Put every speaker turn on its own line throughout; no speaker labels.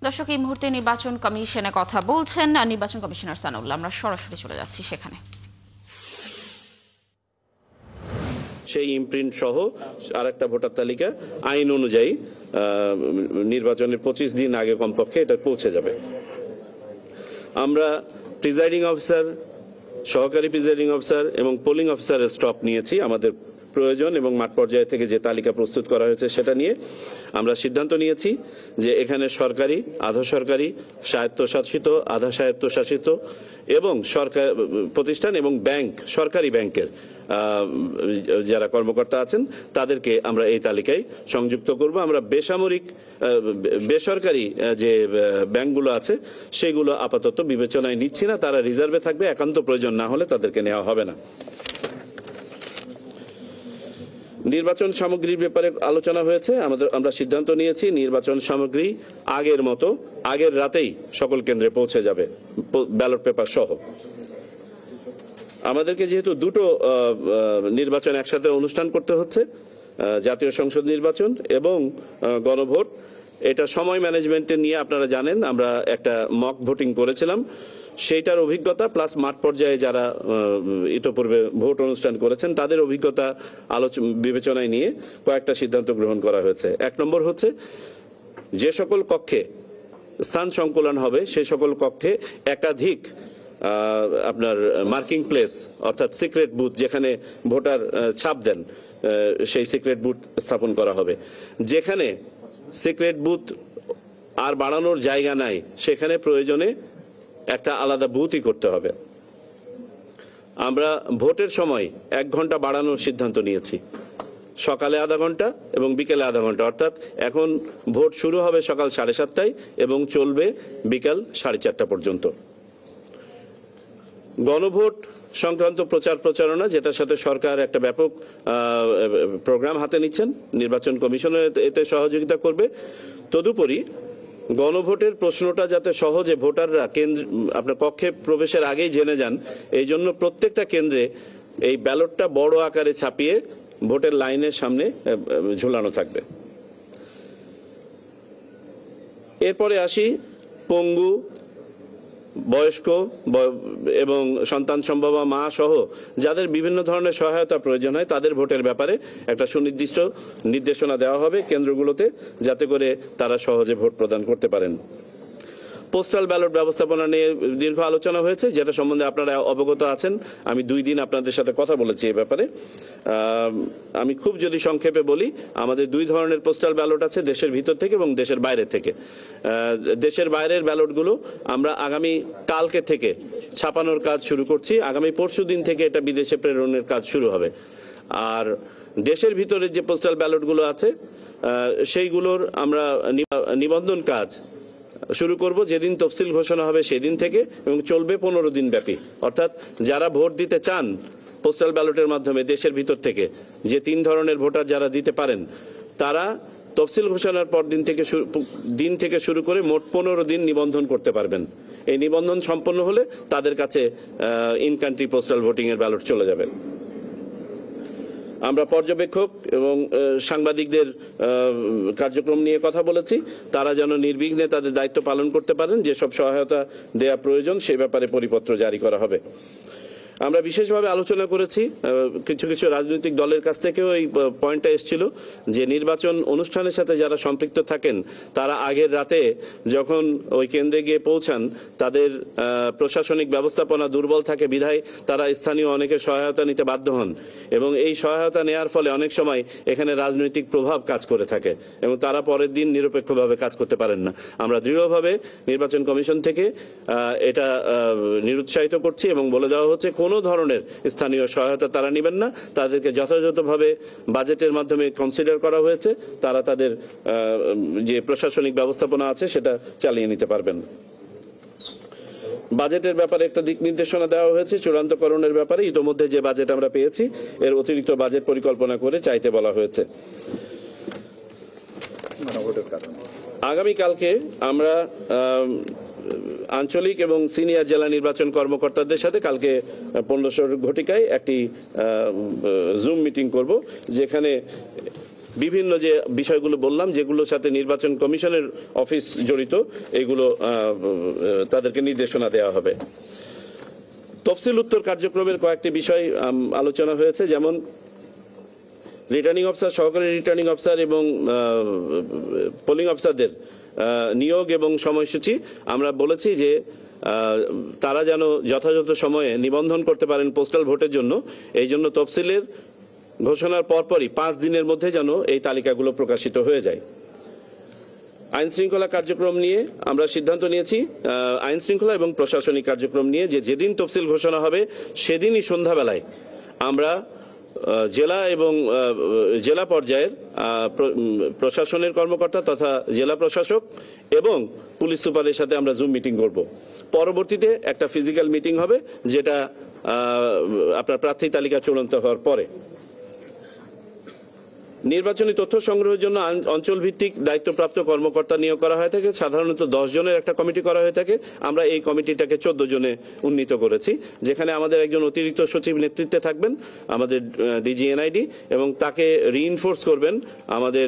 দর্শক, এই মুহূর্তে নির্বাচন কমিশনে কথা বলছেন নির্বাচন কমিশনার সানাউল্লাহ। আমরা সরাসরি চলে যাচ্ছি সেখানে।
সেই ইমপ্রিন্ট সহ আরেকটা ভোটার তালিকা আইন অনুযায়ী নির্বাচনের 25 দিন আগে কমপক্ষে এটা পৌঁছে যাবে। আমরা প্রিজাইডিং অফিসার, সহকারী প্রিজাইডিং অফিসার এবং পোলিং অফিসারের স্টপ নিয়েছি। আমাদের প্রয়োজন এবং মাঠ পর্যায় থেকে যে তালিকা প্রস্তুত করা হয়েছে সেটা নিয়ে আমরা সিদ্ধান্ত নিয়েছি যে এখানে সরকারি, আধা সরকারি, স্বায়ত্তশাসিত, আধা স্বায়ত্তশাসিত এবং সরকার প্রতিষ্ঠান এবং ব্যাংক, সরকারি ব্যাংকের যারা কর্মকর্তা আছেন তাদেরকে আমরা এই তালিকায় সংযুক্ত করব। আমরা বেসরকারি যে ব্যাংকগুলো আছে সেগুলো আপাতত বিবেচনায় নিচ্ছি না, তারা রিজার্ভে থাকবে, একান্ত প্রয়োজন না হলে তাদেরকে নেওয়া হবে না। নির্বাচন সামগ্রীর ব্যাপারে আলোচনা হয়েছে। আমরা সিদ্ধান্ত নিয়েছি নির্বাচন সামগ্রী আগের মতো আগের রাতেই সকল কেন্দ্রে পৌঁছে যাবে, ব্যালট পেপার সহ। আমাদেরকে যেহেতু দুটো নির্বাচন একসাথে অনুষ্ঠান করতে হচ্ছে, জাতীয় সংসদ নির্বাচন এবং গণভোট, এটা সময় ম্যানেজমেন্টে নিয়ে আপনারা জানেন আমরা একটা মক ভোটিং করেছিলাম। সেইটার অভিজ্ঞতা প্লাস মাঠ পর্যায়ে যারা ইতোপূর্বে ভোট অনুষ্ঠান করেছেন তাদের অভিজ্ঞতা বিবেচনায় নিয়ে কয়েকটা সিদ্ধান্ত গ্রহণ করা হয়েছে। এক নম্বর হচ্ছে, যে সকল কক্ষে স্থান সংকুলন হবে সেই সকল কক্ষে একাধিক আপনার মার্কিং প্লেস অর্থাৎ সিক্রেট বুথ, যেখানে ভোটার ছাপ দেন, সেই সিক্রেট বুথ স্থাপন করা হবে। যেখানে সিক্রেট বুথ আর বাড়ানোর জায়গা নাই সেখানে প্রয়োজনে একটা আলাদা বুথই করতে হবে। আমরা ভোটের সময় 1 ঘন্টা বাড়ানোর সিদ্ধান্ত নিয়েছি, সকালে আধা ঘন্টা এবং বিকেলে আধা ঘন্টা। অর্থাৎ এখন ভোট শুরু হবে সকাল 7:30টায় এবং চলবে বিকাল 4:30 পর্যন্ত। গণভোট সংক্রান্ত প্রচারণা, যেটার সাথে সরকার একটা ব্যাপক প্রোগ্রাম হাতে নিচ্ছেন, নির্বাচন কমিশনও এতে সহযোগিতা করবে। তদুপরি গণভোটের প্রশ্নটা যাতে সহজে ভোটাররা আপনার কক্ষে প্রবেশের আগেই জেনে যান, এই জন্য প্রত্যেকটা কেন্দ্রে এই ব্যালটটা বড় আকারে ছাপিয়ে ভোটের লাইনের সামনে ঝুলানো থাকবে। এরপরে আসি পঙ্গু, বয়স্ক এবং সন্তান সম্ভবা মা সহ যাদের বিভিন্ন ধরনের সহায়তা প্রয়োজন হয় তাদের ভোটের ব্যাপারে একটা সুনির্দিষ্ট নির্দেশনা দেওয়া হবে কেন্দ্রগুলোতে, যাতে করে তারা সহজে ভোট প্রদান করতে পারেন। পোস্টাল ব্যালট ব্যবস্থাপনা নিয়ে দীর্ঘ আলোচনা হয়েছে, যেটা সম্বন্ধে আপনারা অবগত আছেন। আমি 2 দিন আপনাদের সাথে কথা বলেছি এই ব্যাপারে। আমি খুব যদি সংক্ষেপে বলি, আমাদের 2 ধরনের পোস্টাল ব্যালট আছে, দেশের ভিতর থেকে এবং দেশের বাইরে থেকে। দেশের বাইরের ব্যালটগুলো আমরা আগামী কালকে থেকে ছাপানোর কাজ শুরু করছি। আগামী পরশুদিন থেকে এটা বিদেশে প্রেরণের কাজ শুরু হবে। আর দেশের ভিতরের যে পোস্টাল ব্যালটগুলো আছে সেইগুলোর আমরা নিবন্ধন কাজ শুরু করব যেদিন তফসিল ঘোষণা হবে সেদিন থেকে এবং চলবে 15 দিন ব্যাপী। অর্থাৎ যারা ভোট দিতে চান পোস্টাল ব্যালটের মাধ্যমে দেশের ভিতর থেকে, যে 3 ধরনের ভোটার যারা দিতে পারেন, তারা তফসিল ঘোষণার পর দিন থেকে শুরু করে মোট 15 দিন নিবন্ধন করতে পারবেন। এই নিবন্ধন সম্পন্ন হলে তাদের কাছে ইন কান্ট্রি পোস্টাল ভোটিং এর ব্যালট চলে যাবে। আমরা পর্যবেক্ষক এবং সাংবাদিকদের কার্যক্রম নিয়ে কথা বলেছি, তারা যেন নির্বিঘ্নে তাদের দায়িত্ব পালন করতে পারেন। যেসব সহায়তা দেয়া প্রয়োজন সেই ব্যাপারে পরিপত্র জারি করা হবে। আমরা বিশেষভাবে আলোচনা করেছি, কিছু কিছু রাজনৈতিক দলের কাছ থেকেও এই পয়েন্টটা এসেছিল যে নির্বাচন অনুষ্ঠানের সাথে যারা সম্পৃক্ত থাকেন তারা আগের রাতে যখন ওই কেন্দ্রে গিয়ে পৌঁছান তাদের প্রশাসনিক ব্যবস্থাপনা দুর্বল থাকে বিধায় তারা স্থানীয় অনেকের সহায়তা নিতে বাধ্য হন এবং এই সহায়তা নেওয়ার ফলে অনেক সময় এখানে রাজনৈতিক প্রভাব কাজ করে থাকে এবং তারা পরের দিন নিরপেক্ষভাবে কাজ করতে পারেন না। আমরা দৃঢ়ভাবে নির্বাচন কমিশন থেকে এটা নিরুৎসাহিত করছি এবং বলে দেওয়া হচ্ছে কোনো ধরনের স্থানীয় সহায়তা তারা নেবেন না। তাদেরকে যথাযথভাবে বাজেটের মাধ্যমে কনসিডার করা হয়েছে, তারা তাদের যে প্রশাসনিক ব্যবস্থাপনা আছে সেটা চালিয়ে নিতে পারবেন। বাজেটের ব্যাপারে একটা দিক নির্দেশনা দেওয়া হয়েছে চূড়ান্তকরণের ব্যাপারে। ইতোমধ্যে যে বাজেট আমরা পেয়েছি এর অতিরিক্ত বাজেট পরিকল্পনা করে চাইতে বলা হয়েছে। আগামীকালকে আমরা আঞ্চলিক এবং সিনিয়র জেলা নির্বাচন কর্মকর্তাদের সাথে কালকে 1500 ঘটিকায় একটি জুম মিটিং করব, যেখানে বিভিন্ন যে বিষয়গুলো বললাম, যেগুলোর সাথে নির্বাচন কমিশনের অফিস জড়িত, এগুলো তাদেরকে নির্দেশনা দেওয়া হবে। তফসিল উত্তর কার্যক্রমের কয়েকটি বিষয় আলোচনা হয়েছে, যেমন রিটার্নিং অফিসার, সহকারী রিটার্নিং অফিসার এবং পোলিং অফিসারদের নিয়োগ এবং সময়সূচি। আমরা বলেছি যে তারা যেন যথাযথ সময়ে নিবন্ধন করতে পারেন পোস্টাল ভোটের জন্য। এই জন্য তফসিলের ঘোষণার পরপরই 5 দিনের মধ্যে যেন এই তালিকাগুলো প্রকাশিত হয়ে যায়। আইন শৃঙ্খলা কার্যক্রম নিয়ে আমরা সিদ্ধান্ত নিয়েছি, আইন শৃঙ্খলা এবং প্রশাসনিক কার্যক্রম নিয়ে, যেদিন তফসিল ঘোষণা হবে সেদিনই সন্ধ্যাবেলায় আমরা জেলা এবং জেলা পর্যায়ের প্রশাসনের কর্মকর্তা তথা জেলা প্রশাসক এবং পুলিশ সুপারের সাথে আমরা জুম মিটিং করব। পরবর্তীতে একটা ফিজিক্যাল মিটিং হবে, যেটা আপনার প্রার্থী তালিকা চূড়ান্ত হওয়ার পরে। নির্বাচনী তথ্য সংগ্রহের জন্য অঞ্চল ভিত্তিক দায়িত্বপ্রাপ্ত কর্মকর্তা নিয়োগ করা হয়ে থাকে। সাধারণত 10 জনের একটা কমিটি করা হয়ে থাকে। আমরা এই কমিটিটাকে 14 জনে উন্নীত করেছি, যেখানে আমাদের একজন অতিরিক্ত সচিব নেতৃত্বে থাকবেন, আমাদের ডিজি এনআইডি, এবং তাকে রিইনফোর্স করবেন আমাদের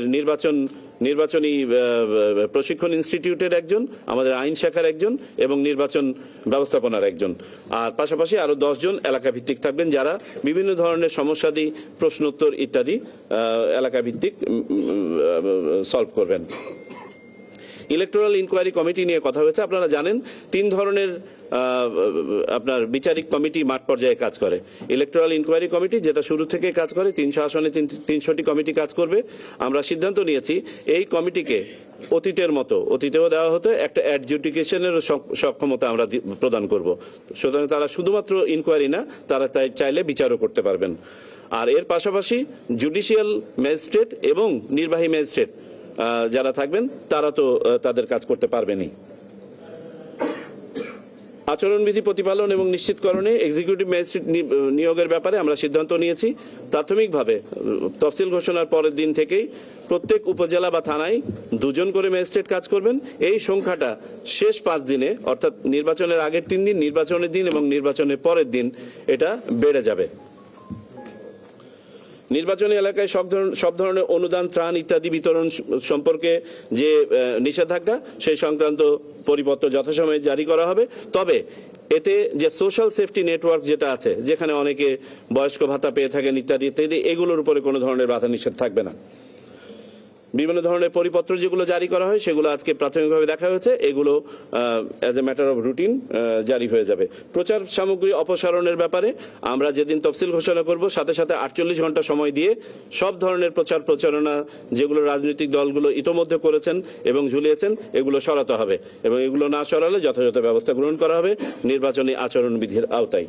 নির্বাচনী প্রশিক্ষণ ইনস্টিটিউটের একজন, আমাদের আইন শাখার একজন এবং নির্বাচন ব্যবস্থাপনার একজন। আর পাশাপাশি আরো 10 জন এলাকা ভিত্তিক থাকবেন, যারা বিভিন্ন ধরনের সমস্যাদি, প্রশ্নোত্তর ইত্যাদি এলাকা ভিত্তিক সলভ করবেন। ইলেকটোরাল ইনকোয়ারি কমিটি নিয়ে কথা হয়েছে। আপনারা জানেন 3 ধরনের আপনার বিচারিক কমিটি মাঠ পর্যায়ে কাজ করে। ইলেকটোরাল ইনকোয়ারি কমিটি, যেটা শুরু থেকে কাজ করে, 300 আসনে 300টি কমিটি কাজ করবে। আমরা সিদ্ধান্ত নিয়েছি এই কমিটিকে অতীতেও দেওয়া হতো, একটা অ্যাডজুডিকেশনের সক্ষমতা আমরা প্রদান করব। সুতরাং তারা শুধুমাত্র ইনকোয়ারি না, তারা চাইলে বিচারও করতে পারবেন। আর এর পাশাপাশি জুডিশিয়াল ম্যাজিস্ট্রেট এবং নির্বাহী ম্যাজিস্ট্রেট যারা থাকবেন, তারা তো তাদের কাজ করতে পারবেনই। আচরণবিধি প্রতিপালন এবং নিশ্চিতকরণে এক্সিকিউটিভ ম্যাজিস্ট্রেট নিয়োগের ব্যাপারে আমরা সিদ্ধান্ত নিয়েছি। প্রাথমিকভাবে তফসিল ঘোষণার পরের দিন থেকেই প্রত্যেক উপজেলা বা থানায় 2 জন করে ম্যাজিস্ট্রেট কাজ করবেন। এই সংখ্যাটা শেষ 5 দিনে, অর্থাৎ নির্বাচনের আগের 3 দিন, নির্বাচনের দিন এবং নির্বাচনের পরের দিন এটা বেড়ে যাবে। নির্বাচনী এলাকায় সব ধরনের অনুদান, ত্রাণ ইত্যাদি বিতরণ সম্পর্কে যে নিষেধাজ্ঞা, সেই সংক্রান্ত পরিপত্র যথাসময়ে জারি করা হবে। তবে এতে যে সোশ্যাল সেফটি নেটওয়ার্ক যেটা আছে, যেখানে অনেকে বয়স্ক ভাতা পেয়ে থাকেন ইত্যাদি ইত্যাদি, এগুলোর উপরে কোনো ধরনের বাধা নিষেধ থাকবে না। বিভিন্ন ধরনের পরিপত্র যেগুলো জারি করা হয়, সেগুলো আজকে প্রাথমিকভাবে দেখা হয়েছে, এগুলো as a matter of routine জারি হয়ে যাবে। প্রচার সামগ্রী অপসারণের ব্যাপারে আমরা যেদিন তফসিল ঘোষণা করব, সাথে সাথে 48 ঘন্টা সময় দিয়ে সব ধরনের প্রচারণা যেগুলো রাজনৈতিক দলগুলো ইতোমধ্যে করেছেন এবং ঝুলিয়েছেন, এগুলো সরাতে হবে এবং এগুলো না সরালে যথাযথ ব্যবস্থা গ্রহণ করা হবে নির্বাচনী আচরণবিধির আওতায়।